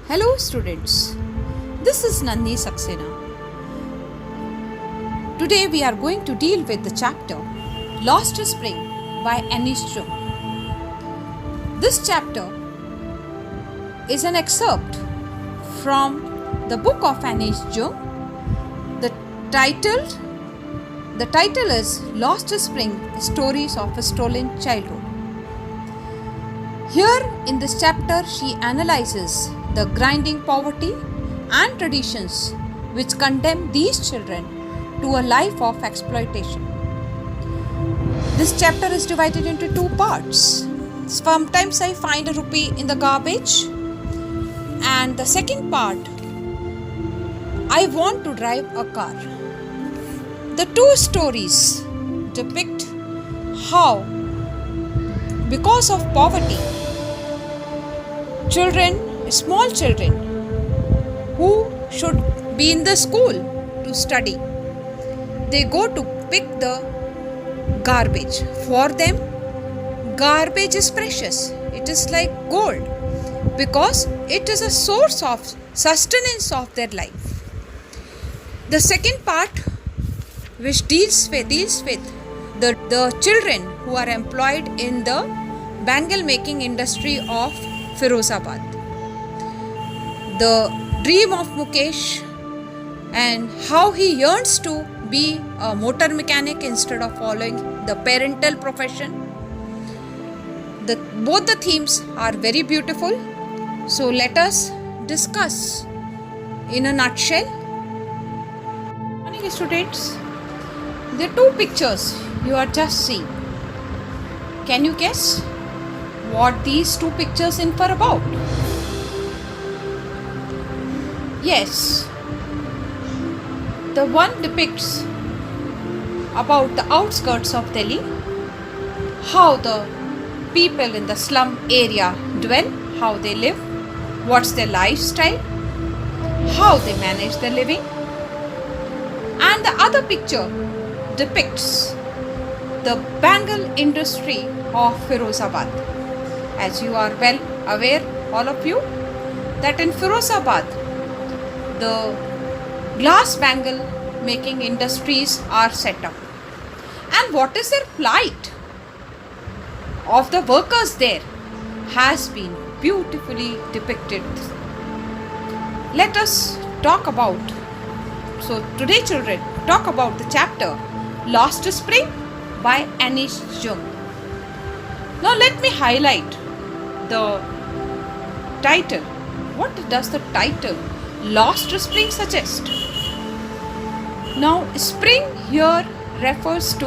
Hello students, this is Nandini Saxena. Today we are going to deal with the chapter Lost Spring by Anish Jung. This chapter is an excerpt from the book of Anish Jung. The title is Lost Spring, Stories of a Stolen Childhood. Here in this chapter she analyzes the grinding poverty and traditions which condemn these children to a life of exploitation. This chapter is divided into two parts. Sometimes I find a rupee in the garbage, and the second part, I want to drive a car. The two stories depict how, because of poverty, small children who should be in the school to study, they go to pick the garbage. For them, garbage is precious. It is like gold because it is a source of sustenance of their life. The second part, which deals with the children who are employed in the bangle making industry of Firozabad. The dream of Mukesh and how he yearns to be a motor mechanic instead of following the parental profession. Both the themes are very beautiful. So let us discuss in a nutshell. Good morning students. There are two pictures you are just seeing. Can you guess what these two pictures infer about? Yes, the one depicts about the outskirts of Delhi, how the people in the slum area dwell, how they live, what's their lifestyle, how they manage their living. And the other picture depicts the bangle industry of Firozabad. As you are well aware, all of you, that in Firozabad, the glass bangle making industries are set up. And what is their plight of the workers there has been beautifully depicted. Let us talk about, so today children, talk about the chapter Lost Spring by Anish Jung. Now let me highlight the title. What does the title Lost Spring suggest? Now spring here infers to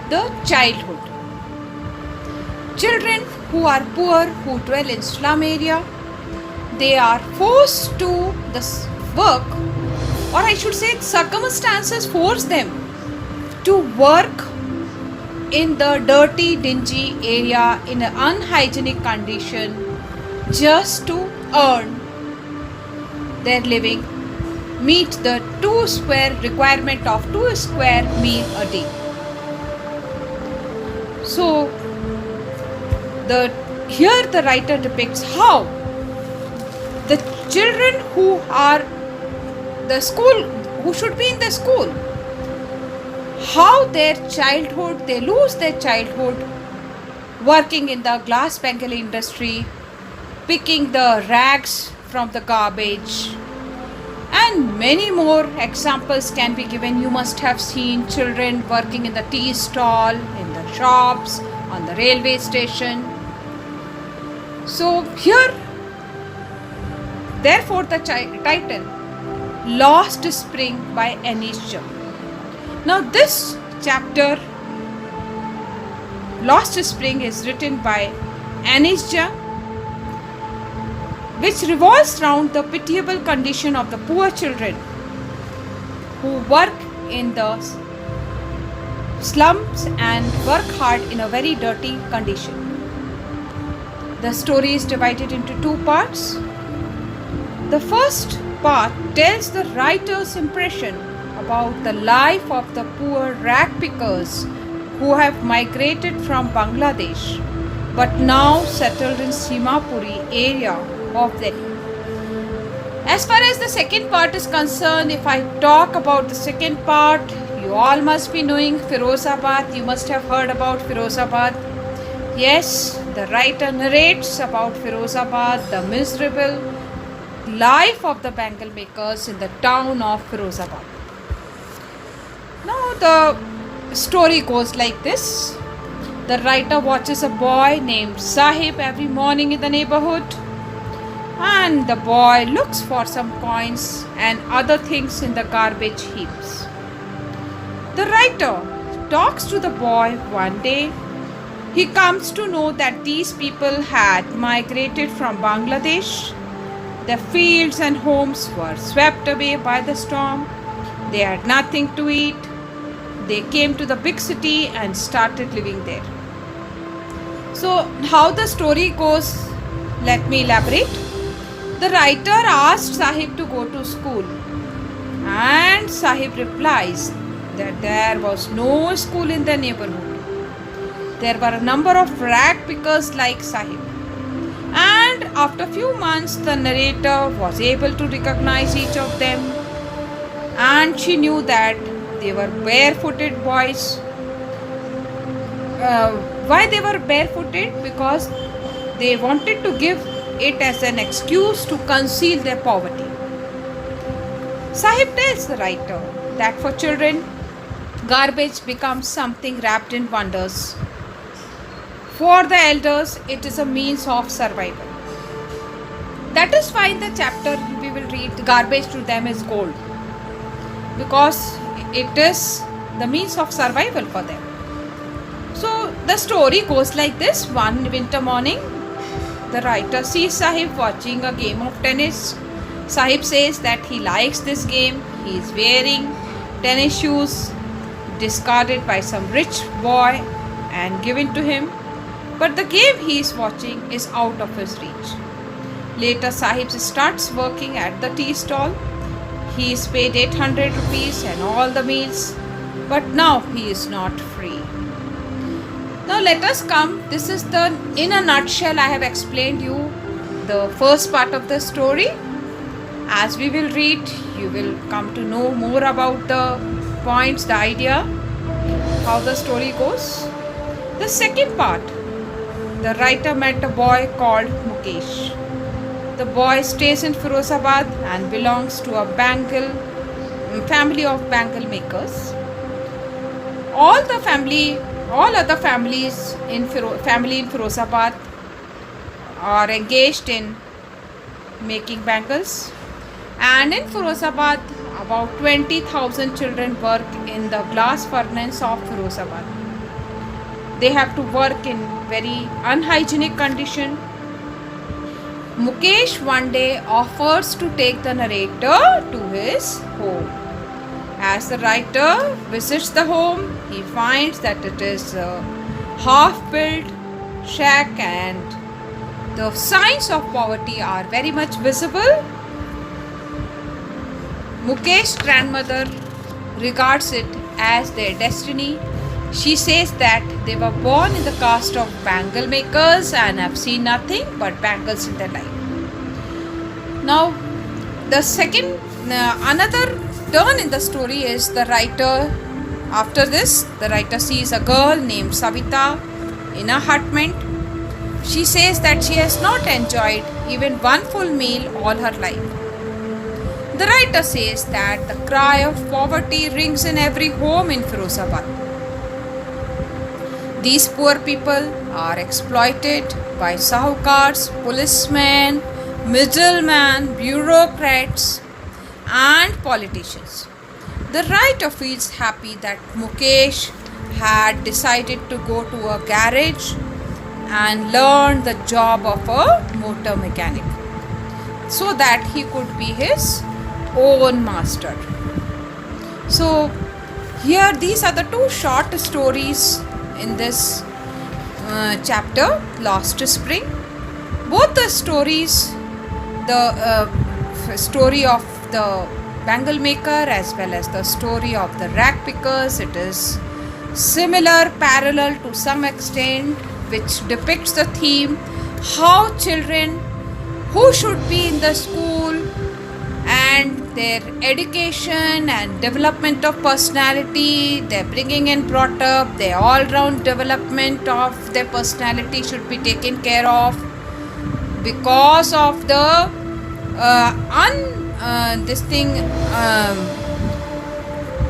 the childhood. Children who are poor, who dwell in slum area, they are forced to this work, or I should say circumstances force them to work in the dirty, dingy area in an unhygienic condition just to earn their living, meet the requirement of 2 square meal a day. So here the writer depicts how the children who should be in the school, how they lose their childhood working in the glass bangle industry, picking the rags from the garbage, and many more examples can be given. You must have seen children working in the tea stall, in the shops, on the railway station. So here, therefore the title Lost Spring by Anish Jung. Now this chapter Lost Spring is written by Anish Jung, which revolves around the pitiable condition of the poor children who work in the slums and work hard in a very dirty condition. The story is divided into two parts. The first part tells the writer's impression about the life of the poor rag pickers who have migrated from Bangladesh but now settled in Simapuri area of Delhi. As far as the second part is concerned, if I talk about the second part, you all must be knowing Firozabad. You must have heard about Firozabad. Yes, the writer narrates about Firozabad, the miserable life of the bangle makers in the town of Firozabad. Now the story goes like this. The writer watches a boy named Sahib every morning in the neighborhood, and the boy looks for some coins and other things in the garbage heaps. The writer talks to the boy one day. He comes to know that these people had migrated from Bangladesh. Their fields and homes were swept away by the storm. They had nothing to eat. They came to the big city and started living there. So, how the story goes, let me elaborate. The writer asked Sahib to go to school, and Sahib replies that there was no school in the neighborhood. There were a number of rag pickers like Sahib. And after a few months, the narrator was able to recognize each of them, and she knew that they were barefooted boys. Why they were barefooted? Because they wanted to give it as an excuse to conceal their poverty. Sahib tells the writer that for children, garbage becomes something wrapped in wonders. For the elders, it is a means of survival. That is why in the chapter we will read garbage to them is gold, because it is the means of survival for them. So the story goes like this. One winter morning, the writer sees Sahib watching a game of tennis. Sahib says that he likes this game. He is wearing tennis shoes discarded by some rich boy and given to him. But the game he is watching is out of his reach. Later, Sahib starts working at the tea stall. He is paid 800 rupees and all the meals, but now he is not free. Now let us come. This is in a nutshell, I have explained you the first part of the story. As we will read, you will come to know more about the points, the idea, how the story goes. The second part, the writer met a boy called Mukesh. The boy stays in Firozabad and belongs to a family of bangle makers. All other families in Firozabad are engaged in making bangles, and in Firozabad about 20,000 children work in the glass furnace of Firozabad. They have to work in very unhygienic condition. Mukesh one day offers to take the narrator to his home. As the writer visits the home, he finds that it is a half-built shack and the signs of poverty are very much visible. Mukesh's grandmother regards it as their destiny. She says that they were born in the caste of bangle makers and have seen nothing but bangles in their life. Now, the second, another turn in the story is the writer. After this, the writer sees a girl named Savita in a hutment. She says that she has not enjoyed even one full meal all her life. The writer says that the cry of poverty rings in every home in Firozabad. These poor people are exploited by sahukars, policemen, middlemen, bureaucrats, and politicians. The writer feels happy that Mukesh had decided to go to a garage and learn the job of a motor mechanic so that he could be his own master. So here these are the two short stories in this chapter, Lost Spring. Both the stories, the story of the bangle maker as well as the story of the rag pickers, it is similar, parallel to some extent, which depicts the theme how children who should be in the school, and their education and development of personality, their bringing and brought up, their all round development of their personality should be taken care of. Because of the this thing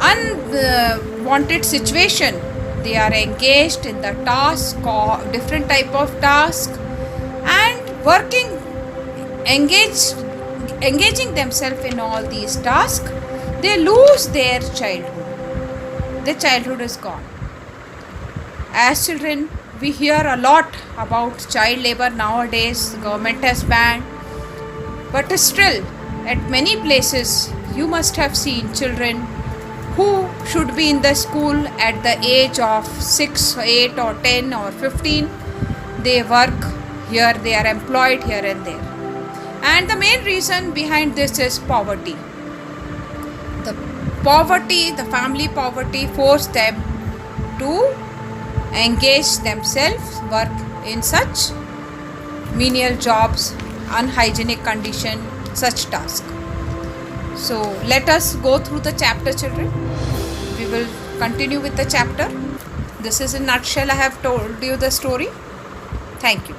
unwanted situation, they are engaged in the task or different type of task, and engaging themselves in all these tasks, they lose their childhood. Their childhood is gone. As children, we hear a lot about child labor nowadays. The government has banned, but still, at many places, you must have seen children who should be in the school at the age of 6, 8, or 10, or 15. They work here, they are employed here and there. And the main reason behind this is poverty. The family poverty forced them to engage themselves, work in such menial jobs, unhygienic condition, such tasks. So let us go through the chapter, children. We will continue with the chapter. This is in a nutshell. I have told you the story. Thank you.